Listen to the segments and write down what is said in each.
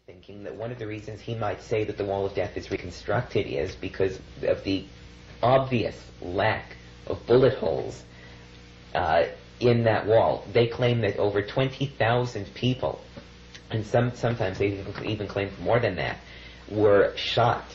thinking that one of the reasons he might say that the Wall of Death is reconstructed is because of the obvious lack of bullet holes in that wall. They claim that over 20,000 people, and sometimes they even claim more than that, were shot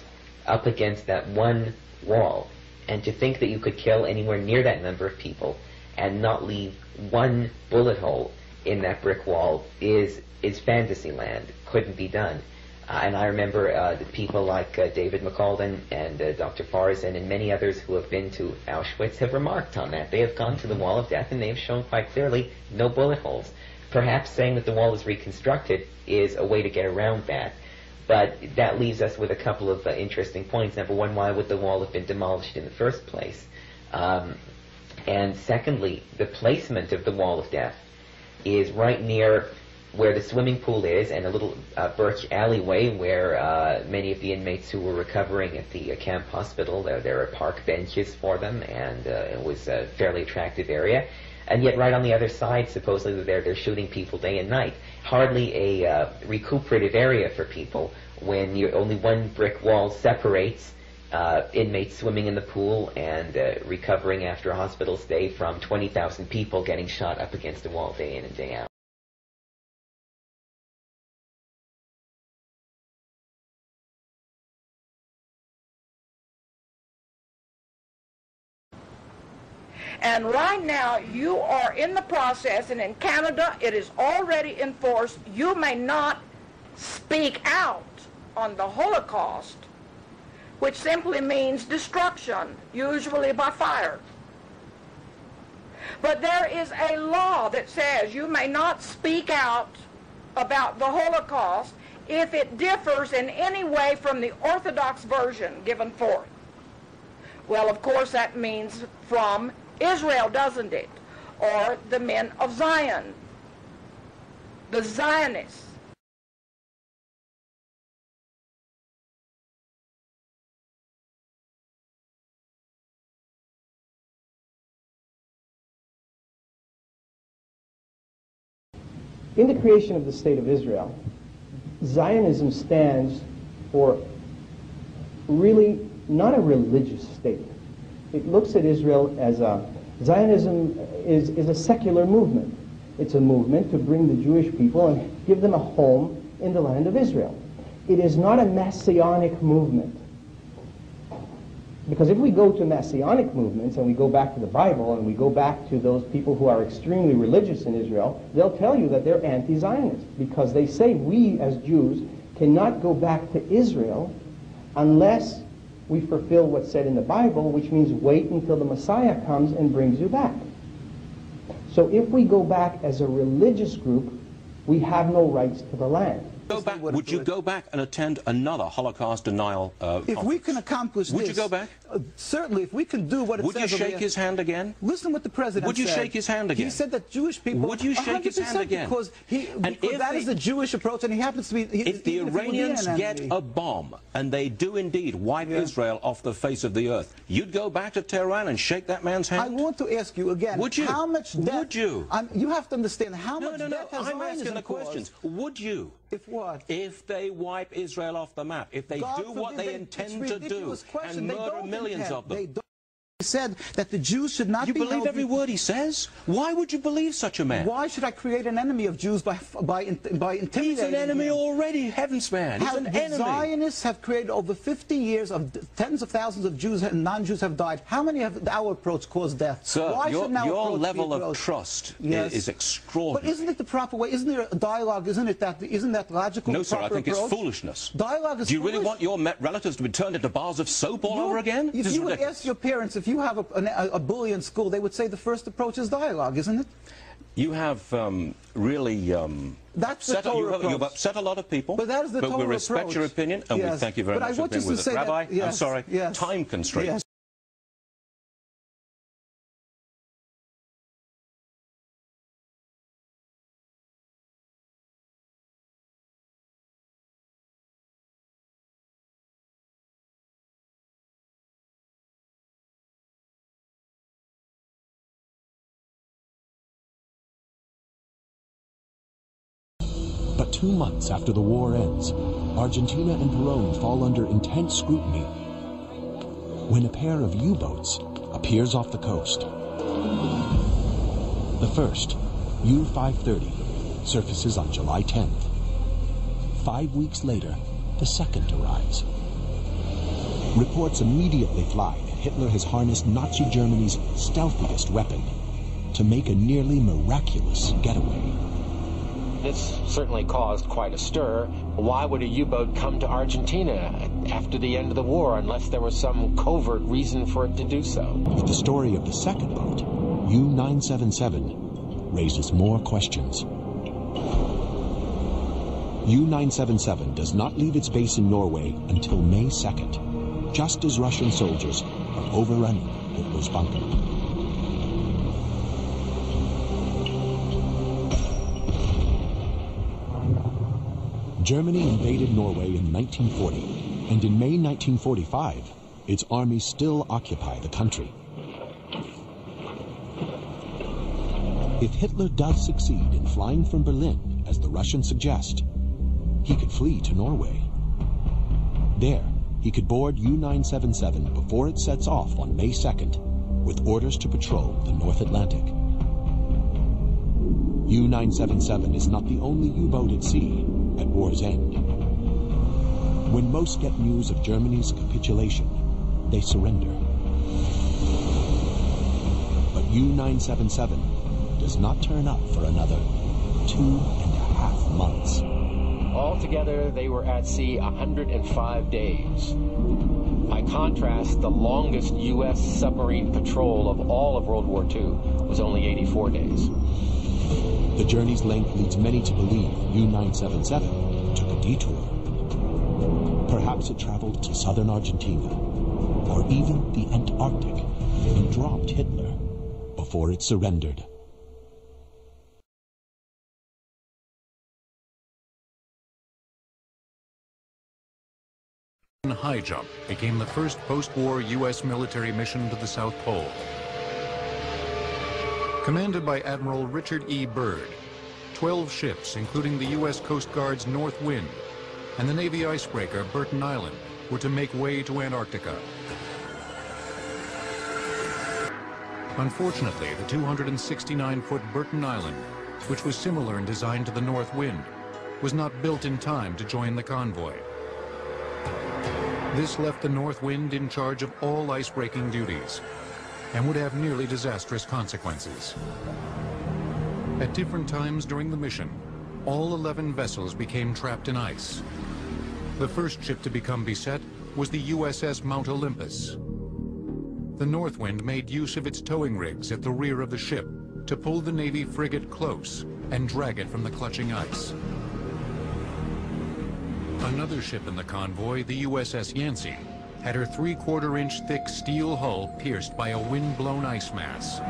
up against that one wall. And to think that you could kill anywhere near that number of people and not leave one bullet hole in that brick wall is fantasy land. Couldn't be done. And I remember the people like David McCalden and Dr. Farzan and many others who have been to Auschwitz have remarked on that. They have gone to the Wall of Death and they have shown quite clearly no bullet holes. Perhaps saying that the wall is reconstructed is a way to get around that. But that leaves us with a couple of interesting points. Number one, why would the wall have been demolished in the first place? And secondly, the placement of the Wall of Death is right near where the swimming pool is, and a little birch alleyway where many of the inmates who were recovering at the camp hospital, there are park benches for them, and it was a fairly attractive area. And yet right on the other side, supposedly they're shooting people day and night. Hardly a recuperative area for people when only one brick wall separates inmates swimming in the pool and recovering after a hospital stay from 20,000 people getting shot up against a wall day in and day out. And right now, you are in the process, and in Canada, it is already enforced. You may not speak out on the Holocaust, which simply means destruction, usually by fire. But there is a law that says you may not speak out about the Holocaust if it differs in any way from the Orthodox version given forth. Well, of course, that means from Israel, doesn't it? Or the men of Zion, the Zionists. In the creation of the State of Israel, Zionism stands for really not a religious state. It looks at Israel as Zionism is a secular movement. It's a movement to bring the Jewish people and give them a home in the land of Israel. It is not a messianic movement. Because if we go to messianic movements and we go back to the Bible and we go back to those people who are extremely religious in Israel, they'll tell you that they're anti-Zionist because they say we as Jews cannot go back to Israel unless we fulfill what's said in the Bible, which means wait until the Messiah comes and brings you back. So if we go back as a religious group, we have no rights to the land. Would you go back and attend another Holocaust denial If conference? we can accomplish this... Would you go back? Certainly, if we can do what it says... Would you shake his hand again? Listen what the president said. Would you shake his hand again? He said that Jewish people... Would you shake his hand again? Because that is the Jewish approach, and he happens to be... If the Iranians get a bomb, and they do indeed wipe Israel off the face of the earth, you'd go back to Tehran and shake that man's hand? I want to ask you again... Would you? How much death... Would you? You have to understand how much No, death has I'm asking the Zionism questions. caused. Would you? If what? If they wipe Israel off the map, if they God do what forbid, they intend to do question. and They murder don't millions intend. of them. They don't. He said that the Jews should not You be believe held every word he says? Why would you believe such a man? Why should I create an enemy of Jews by intimidating He's an enemy him? already, heavens man. He's an The enemy. Zionists have created over 50 years of tens of thousands of Jews and non-Jews have died. How many have our approach caused death? Sir, Why your shouldn't our approach level be of approached? trust Yes. is extraordinary. But isn't it the proper way? Isn't there a dialogue? Isn't that logical? No, the sir, I proper think approach? it's foolishness. Dialogue is Do you really foolish. want your relatives to be turned into bars of soap all over again? If This is you would ridiculous. ask your parents, if you have a bully in school, they would say the first approach is dialogue, isn't it? You have really That's the Torah approach. you've upset a lot of people. But that is the But we Torah respect approach. your opinion, and we Yes. thank you very But I much for want being just to with us. say that- Rabbi, I'm yes, sorry, yes. time constraints. Yes. But 2 months after the war ends, Argentina and Peron fall under intense scrutiny when a pair of U-boats appears off the coast. The first, U-530, surfaces on July 10th. 5 weeks later, the second arrives. Reports immediately fly that Hitler has harnessed Nazi Germany's stealthiest weapon to make a nearly miraculous getaway. This certainly caused quite a stir. Why would a U-boat come to Argentina after the end of the war unless there was some covert reason for it to do so? But the story of the second boat, U-977, raises more questions. U-977 does not leave its base in Norway until May 2nd, just as Russian soldiers are overrunning Hitler's bunker. Germany invaded Norway in 1940, and in May 1945, its armies still occupy the country. If Hitler does succeed in flying from Berlin, as the Russians suggest, he could flee to Norway. There, he could board U-977 before it sets off on May 2nd, with orders to patrol the North Atlantic. U-977 is not the only U-boat at sea at war's end. When most get news of Germany's capitulation, they surrender. But U-977 does not turn up for another 2.5 months. Altogether, they were at sea 105 days. By contrast, the longest U.S. submarine patrol of all of World War II was only 84 days. The journey's length leads many to believe U-977 took a detour. Perhaps it traveled to southern Argentina, or even the Antarctic, and dropped Hitler before it surrendered. High jump became the first post-war U.S. military mission to the South Pole. Commanded by Admiral Richard E. Byrd, 12 ships, including the U.S. Coast Guard's North Wind and the Navy icebreaker Burton Island, were to make way to Antarctica. Unfortunately, the 269-foot Burton Island, which was similar in design to the North Wind, was not built in time to join the convoy. This left the North Wind in charge of all icebreaking duties and would have nearly disastrous consequences. At different times during the mission, all 11 vessels became trapped in ice. The first ship to become beset was the USS Mount Olympus. The North Wind made use of its towing rigs at the rear of the ship to pull the Navy frigate close and drag it from the clutching ice. Another ship in the convoy, the USS Yancey, had her 3/4-inch thick steel hull pierced by a wind-blown ice mass.